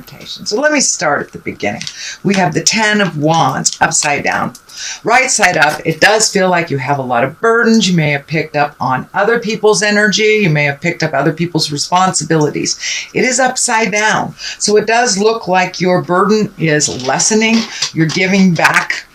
transmutation. So let me start at the beginning. We have the 10 of Wands upside down. Right side up, it does feel like you have a lot of burdens. You may have picked up on other people's energy. You may have picked up other people's responsibilities. It is upside down. So it does look like your burden is lessening. You're giving back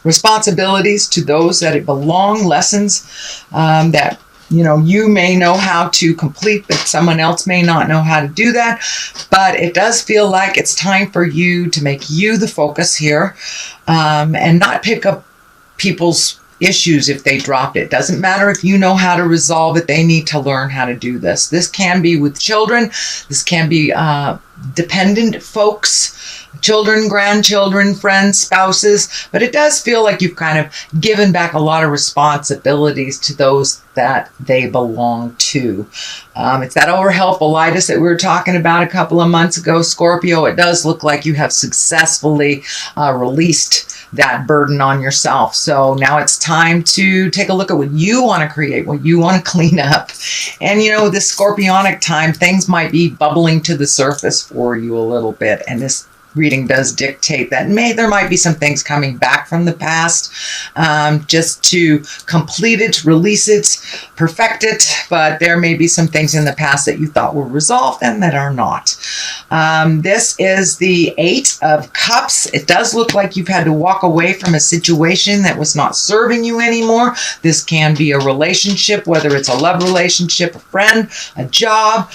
responsibilities to those that it belong, lessons that you may know how to complete, but someone else may not know how to do that. But it does feel like it's time for you to make you the focus here, and not pick up people's issues if they dropped it. Doesn't matter if you know how to resolve it. They need to learn how to do this. This can be with children. This can be dependent folks, children, grandchildren, friends, spouses, but it does feel like you've kind of given back a lot of responsibilities to those that they belong to. It's that overhelpful-itis that we were talking about a couple of months ago, Scorpio. It does look like you have successfully released that burden on yourself. So now it's time to take a look at what you want to create, what you want to clean up. And this Scorpionic time, things might be bubbling to the surface for you a little bit. And this reading does dictate that there might be some things coming back from the past, just to complete it, release it, perfect it. But there may be some things in the past that you thought were resolved and that are not. This is the 8 of Cups. It does look like you've had to walk away from a situation that was not serving you anymore. This can be a relationship, whether it's a love relationship, a friend, a job,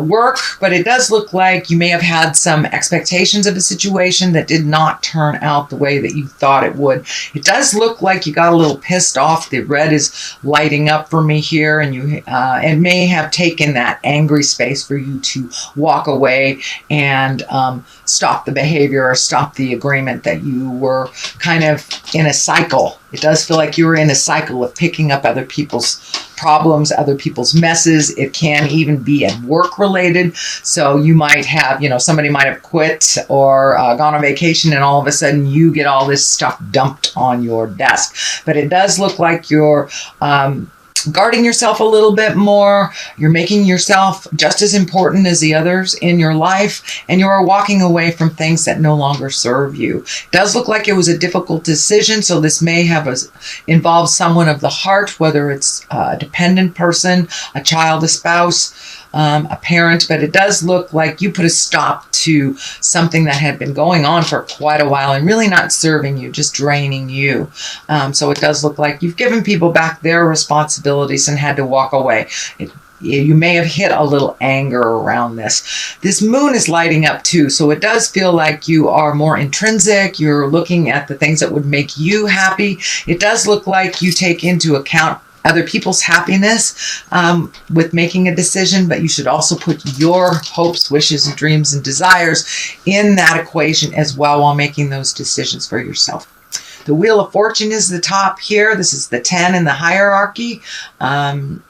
work, but it does look like you may have had some expectations of a situation that did not turn out the way that you thought it would. It does look like you got a little pissed off. The red is lighting up for me here, and it may have taken that angry space for you to walk away and stop the behavior or stop the agreement that you were kind of in a cycle. It does feel like you were in a cycle of picking up other people's problems, other people's messes. It can even be at work related. So you might have, somebody might have quit or gone on vacation, and all of a sudden you get all this stuff dumped on your desk. But it does look like you're guarding yourself a little bit more. You're making yourself just as important as the others in your life, and you're walking away from things that no longer serve you. It does look like it was a difficult decision, so this may have involved someone of the heart, whether it's a dependent person, a child, a spouse, a parent, but it does look like you put a stop to something that had been going on for quite a while and really not serving you, just draining you. So it does look like you've given people back their responsibilities and had to walk away. You may have hit a little anger around this. This moon is lighting up too, so it does feel like you are more intrinsic. You're looking at the things that would make you happy. It does look like you take into account other people's happiness with making a decision, but you should also put your hopes, wishes, and dreams and desires in that equation as well while making those decisions for yourself. The Wheel of Fortune is the top here. This is the 10 in the hierarchy. The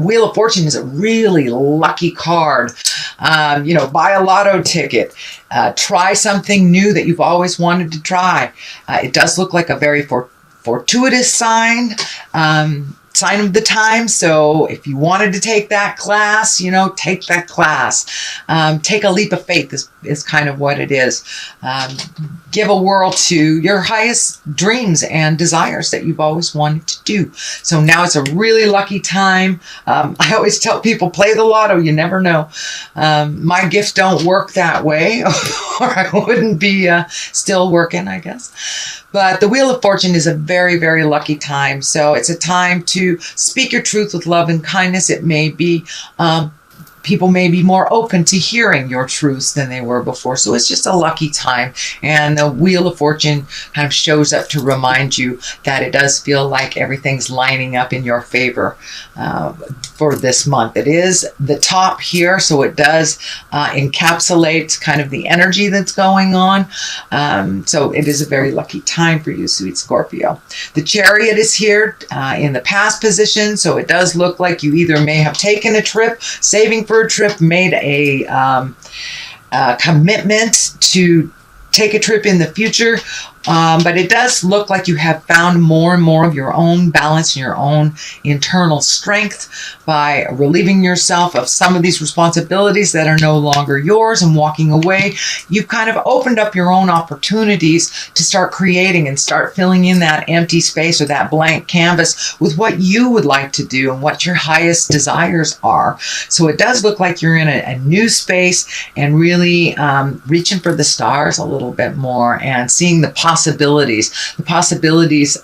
Wheel of Fortune is a really lucky card. Buy a lotto ticket. Try something new that you've always wanted to try. It does look like a very fortuitous sign of the time. So if you wanted to take that class, take that class. Take a leap of faith is kind of what it is. Give a whirl to your highest dreams and desires that you've always wanted to do. So now it's a really lucky time. I always tell people, play the lotto. You never know. My gifts don't work that way, or I wouldn't be still working, I guess. But the Wheel of Fortune is a very, very lucky time. So it's a time to speak your truth with love and kindness. It may be people may be more open to hearing your truths than they were before. So it's just a lucky time. And the Wheel of Fortune kind of shows up to remind you that it does feel like everything's lining up in your favor for this month. It is the top here, so it does encapsulate kind of the energy that's going on. So it is a very lucky time for you, sweet Scorpio. The Chariot is here in the past position, so it does look like you either may have taken a trip, saving for a trip, made a commitment to take a trip in the future, But it does look like you have found more and more of your own balance and your own internal strength by relieving yourself of some of these responsibilities that are no longer yours and walking away. You've kind of opened up your own opportunities to start creating and start filling in that empty space or that blank canvas with what you would like to do and what your highest desires are. So it does look like you're in a new space and really reaching for the stars a little bit more and seeing the possibilities. The possibilities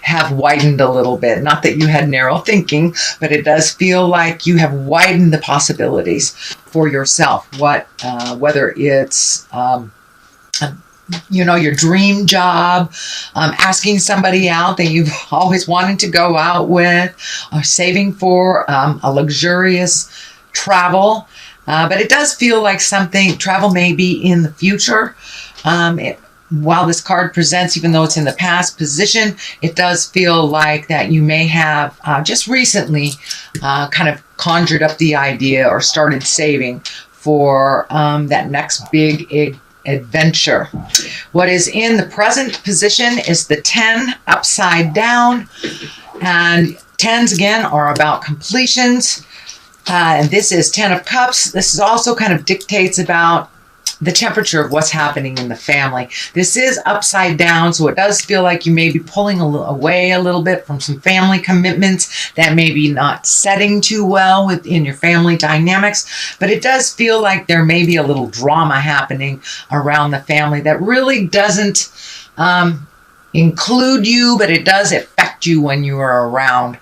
have widened a little bit. Not that you had narrow thinking, but it does feel like you have widened the possibilities for yourself. Whether it's your dream job, asking somebody out that you've always wanted to go out with, or saving for a luxurious travel. But it does feel like travel may be in the future. While this card presents, even though it's in the past position, it does feel like that you may have just recently kind of conjured up the idea or started saving for that next big adventure. What is in the present position is the 10 upside down. And 10s, again, are about completions. And this is 10 of Cups. This is also kind of dictates about the temperature of what's happening in the family. This is upside down, so it does feel like you may be pulling away a little bit from some family commitments that may be not setting too well within your family dynamics, but it does feel like there may be a little drama happening around the family that really doesn't include you, but it does affect you when you are around.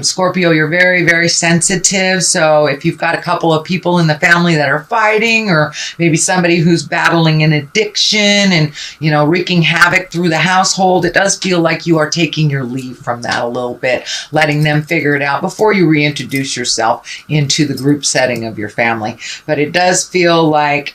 Scorpio, you're very, very sensitive. So if you've got a couple of people in the family that are fighting, or maybe somebody who's battling an addiction and, wreaking havoc through the household, it does feel like you are taking your leave from that a little bit, letting them figure it out before you reintroduce yourself into the group setting of your family. But it does feel like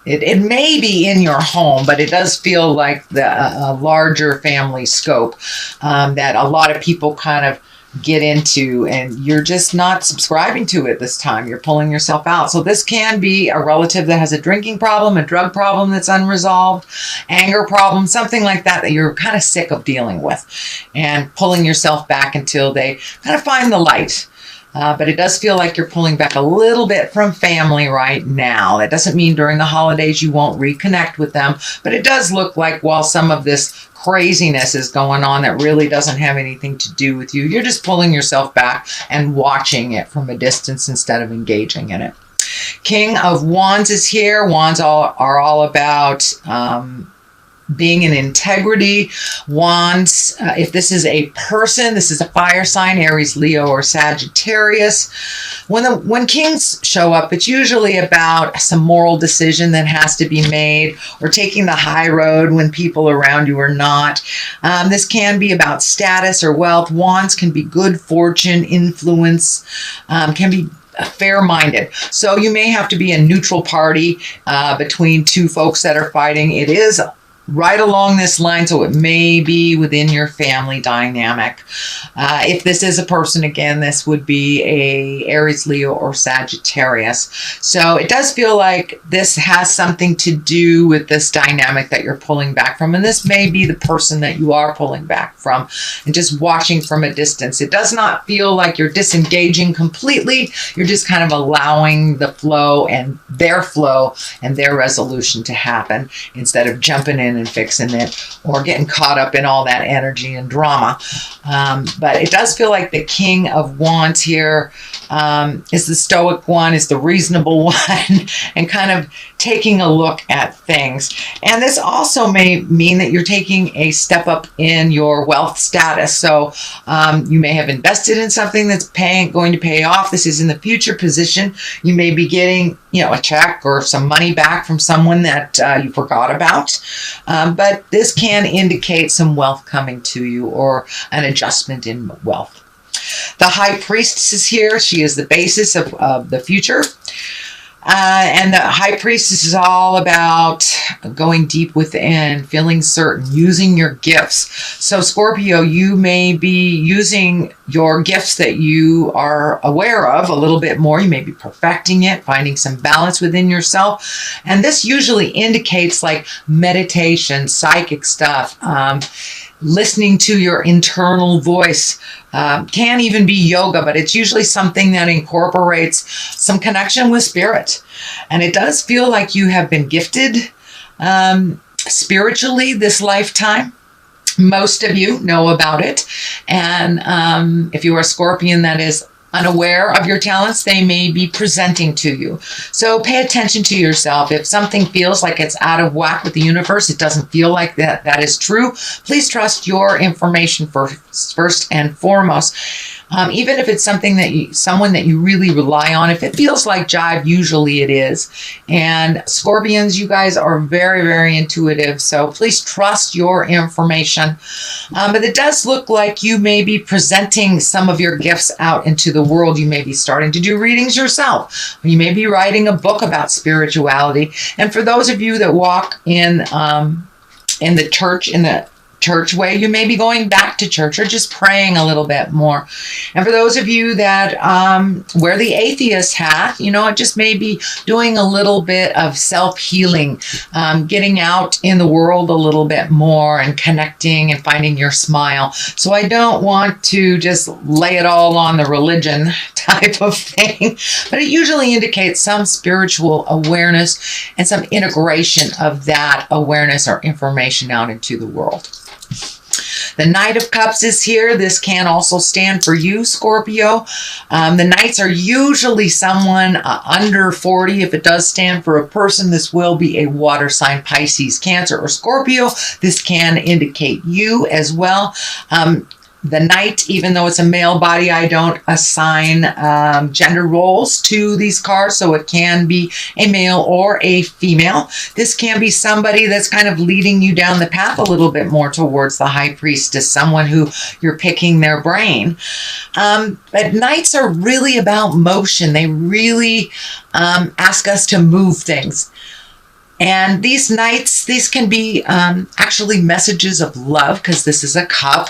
it may be in your home, but it does feel like a larger family scope that a lot of people kind of get into, and you're just not subscribing to it this time. You're pulling yourself out. So this can be a relative that has a drinking problem, a drug problem that's unresolved, anger problem, something like that you're kind of sick of dealing with, and pulling yourself back until they kind of find the light. But it does feel like you're pulling back a little bit from family right now. That doesn't mean during the holidays you won't reconnect with them, but it does look like while some of this craziness is going on that really doesn't have anything to do with you, you're just pulling yourself back and watching it from a distance instead of engaging in it. King of Wands is here. Wands are all about being in integrity. Wands, if this is a person, this is a fire sign, Aries, Leo, or Sagittarius. When kings show up, it's usually about some moral decision that has to be made, or taking the high road when people around you are not. This can be about status or wealth. Wands can be good fortune, influence, can be fair-minded. So you may have to be a neutral party between two folks that are fighting. It is right along this line, so it may be within your family dynamic. If this is a person, again, this would be a Aries, Leo, or Sagittarius. So it does feel like this has something to do with this dynamic that you're pulling back from, and this may be the person that you are pulling back from and just watching from a distance. It does not feel like you're disengaging completely. You're just kind of allowing the flow and their resolution to happen instead of jumping in and fixing it or getting caught up in all that energy and drama. But it does feel like the King of Wands here is the stoic one, is the reasonable one, and kind of taking a look at things. And this also may mean that you're taking a step up in your wealth status. So you may have invested in something that's going to pay off. This is in the future position. You may be getting, a check or some money back from someone that you forgot about. But this can indicate some wealth coming to you or an adjustment in wealth. The High Priestess is here. She is the basis of the future. And the High Priestess is all about going deep within, feeling certain, using your gifts. So Scorpio, you may be using your gifts that you are aware of a little bit more. You may be perfecting it, finding some balance within yourself. And this usually indicates like meditation, psychic stuff, listening to your internal voice. Can even be yoga, but it's usually something that incorporates some connection with spirit. And it does feel like you have been gifted spiritually this lifetime. Most of you know about it. And if you are a Scorpion that is unaware of your talents, they may be presenting to you. So pay attention to yourself. If something feels like it's out of whack with the universe, it doesn't feel like that is true, please trust your information first and foremost. Even if it's something that someone that you really rely on, if it feels like jive, usually it is. And Scorpions, you guys are very, very intuitive. So please trust your information. But it does look like you may be presenting some of your gifts out into the world. You may be starting to do readings yourself. You may be writing a book about spirituality. And for those of you that walk in the church way, you may be going back to church or just praying a little bit more. And for those of you that wear the atheist hat, it just may be doing a little bit of self-healing, getting out in the world a little bit more and connecting and finding your smile. So I don't want to just lay it all on the religion type of thing, but it usually indicates some spiritual awareness and some integration of that awareness or information out into the world. The Knight of Cups is here. This can also stand for you, Scorpio. The Knights are usually someone under 40. If it does stand for a person, this will be a water sign, Pisces, Cancer, or Scorpio. This can indicate you as well. The Knight, even though it's a male body, I don't assign gender roles to these cards, so it can be a male or a female. This can be somebody that's kind of leading you down the path a little bit more towards the High Priestess, someone who you're picking their brain. But Knights are really about motion. They really ask us to move things. And these Knights, these can be actually messages of love, because this is a cup.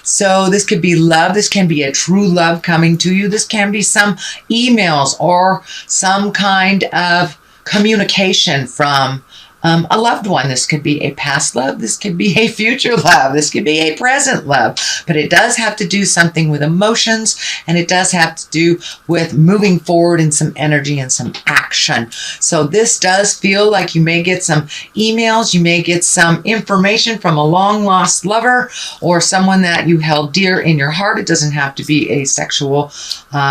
So this could be love. This can be a true love coming to you. This can be some emails or some kind of communication from a loved one. This could be a past love. This could be a future love. This could be a present love. But it does have to do something with emotions, and it does have to do with moving forward in some energy and some action. So this does feel like you may get some emails. You may get some information from a long lost lover or someone that you held dear in your heart. It doesn't have to be a sexual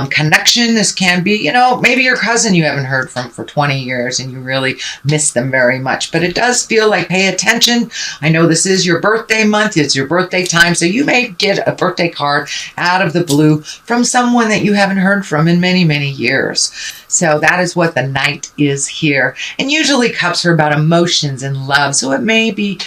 connection. This can be, maybe your cousin you haven't heard from for 20 years and you really miss them very much. But it does feel like pay attention. I know this is your birthday month. It's your birthday time. So you may get a birthday card out of the blue from someone that you haven't heard from in many, many years. So that is what the Knight is here. And usually cups are about emotions and love. So it may be,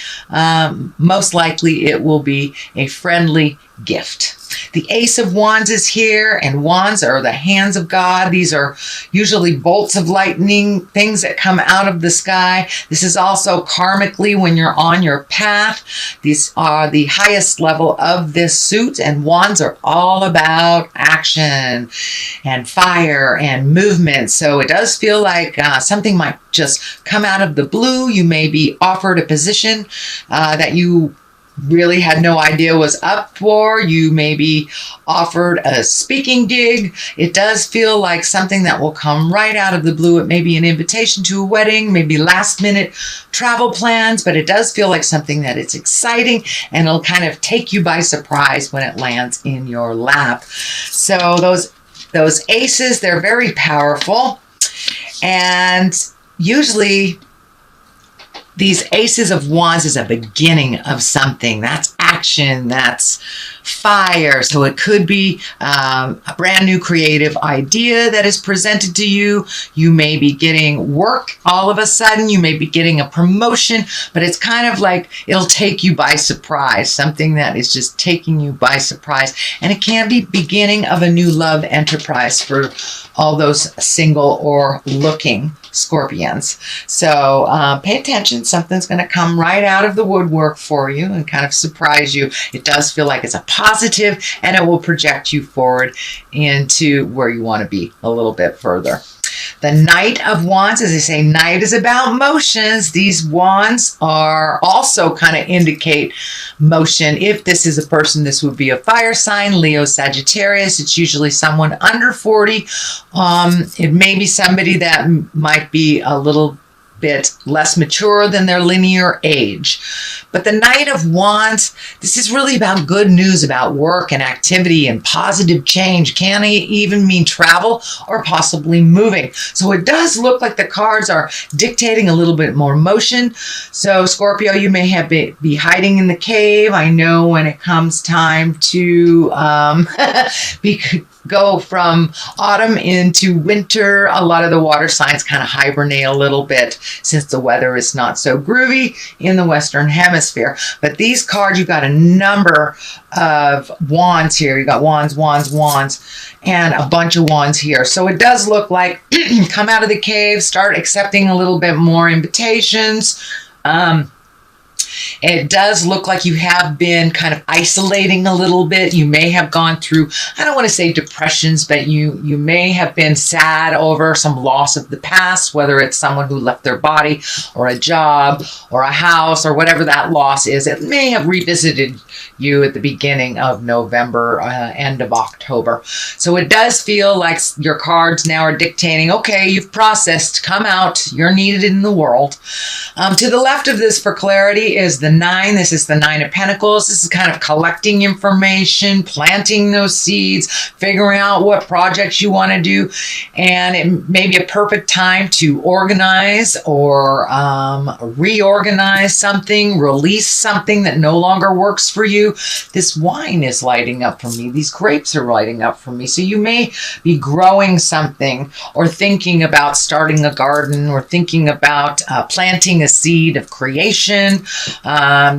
most likely it will be a friendly gift. The Ace of Wands is here, and wands are the hands of God. These are usually bolts of lightning, things that come out of the sky. This is also karmically when you're on your path. These are the highest level of this suit, and wands are all about action and fire and movement. So it does feel like something might just come out of the blue. You may be offered a position that you really had no idea was up for. You may be offered a speaking gig. It does feel like something that will come right out of the blue. It may be an invitation to a wedding, maybe last minute travel plans, but it does feel like something that it's exciting and it'll kind of take you by surprise when it lands in your lap. So those aces, they're very powerful, and usually these aces of wands is a beginning of something. That's action, that's fire. So it could be a brand new creative idea that is presented to you. You may be getting work all of a sudden. You may be getting a promotion, but it's kind of like it'll take you by surprise, something that is just taking you by surprise. And it can be beginning of a new love enterprise for all those single or looking Scorpions. So pay attention. Something's going to come right out of the woodwork for you and kind of surprise you. It does feel like it's a positive, and it will project you forward into where you want to be a little bit further. The Knight of Wands, as they say, Knight is about motions. These wands are also kind of indicate motion. If this is a person, this would be a fire sign, Leo, Sagittarius. It's usually someone under 40. It may be somebody that might be a little bit less mature than their linear age. But the Knight of Wands, this is really about good news about work and activity and positive change. Can even mean travel or possibly moving. So it does look like the cards are dictating a little bit more motion. So Scorpio, you may have be hiding in the cave. I know when it comes time to go from autumn into winter, a lot of the water signs kind of hibernate a little bit since the weather is not so groovy in the Western Hemisphere. But these cards, you've got a number of wands here. You got wands, wands, wands, and a bunch of wands here. So it does look like come out of the cave, start accepting a little bit more invitations. It does look like you have been kind of isolating a little bit. You may have gone through, I don't want to say depressions, but you may have been sad over some loss of the past, whether it's someone who left their body or a job or a house or whatever that loss is. It may have revisited you at the beginning of November, end of October. So it does feel like your cards now are dictating, okay, you've processed, come out, you're needed in the world. To the left of this for clarity is the 9. This is the 9 of Pentacles. This is kind of collecting information, planting those seeds, figuring out what projects you want to do. And it may be a perfect time to organize or reorganize something, release something that no longer works for you. This wine is lighting up for me. These grapes are lighting up for me. So you may be growing something or thinking about starting a garden or thinking about planting a seed of creation.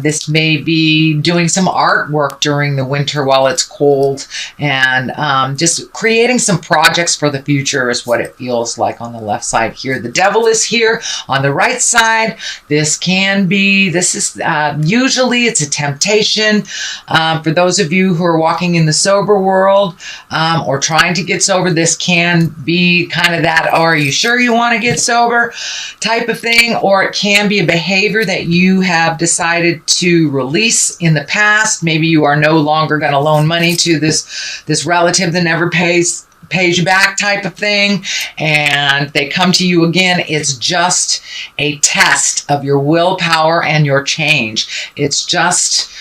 This may be doing some artwork during the winter while it's cold, and just creating some projects for the future is what it feels like on the left side here. The Devil is here on the right side. This is usually it's a temptation. For those of you who are walking in the sober world or trying to get sober, this can be kind of that, are you sure you want to get sober type of thing, or it can be a behavior that you have decided to release in the past. Maybe you are no longer going to loan money to this relative that never pays you back type of thing, and they come to you again. It's just a test of your willpower and your change. It's just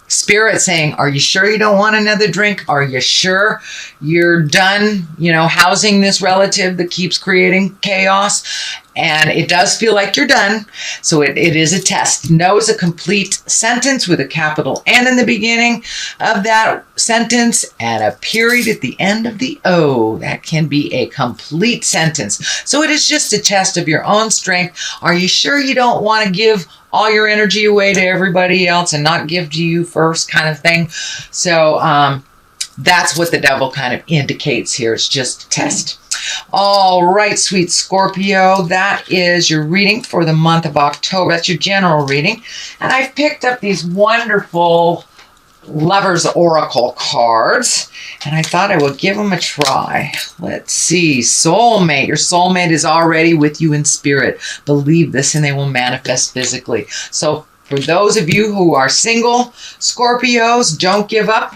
Spirit saying, are you sure you don't want another drink? Are you sure you're done, housing this relative that keeps creating chaos? And it does feel like you're done. So it is a test. No is a complete sentence with a capital N in the beginning of that sentence and a period at the end of the O. That can be a complete sentence. So it is just a test of your own strength. Are you sure you don't want to give all your energy away to everybody else and not give to you first kind of thing? So that's what the Devil kind of indicates here. It's just a test. All right, sweet Scorpio, that is your reading for the month of October. That's your general reading. And I've picked up these wonderful Lover's Oracle cards, and I thought I would give them a try. Let's see. Soulmate. Your soulmate is already with you in spirit. Believe this and they will manifest physically. So for those of you who are single Scorpios, don't give up.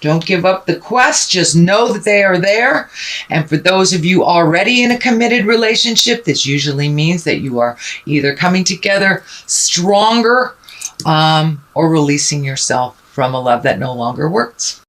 Don't give up the quest. Just know that they are there. And for those of you already in a committed relationship, this usually means that you are either coming together stronger or releasing yourself from a love that no longer works.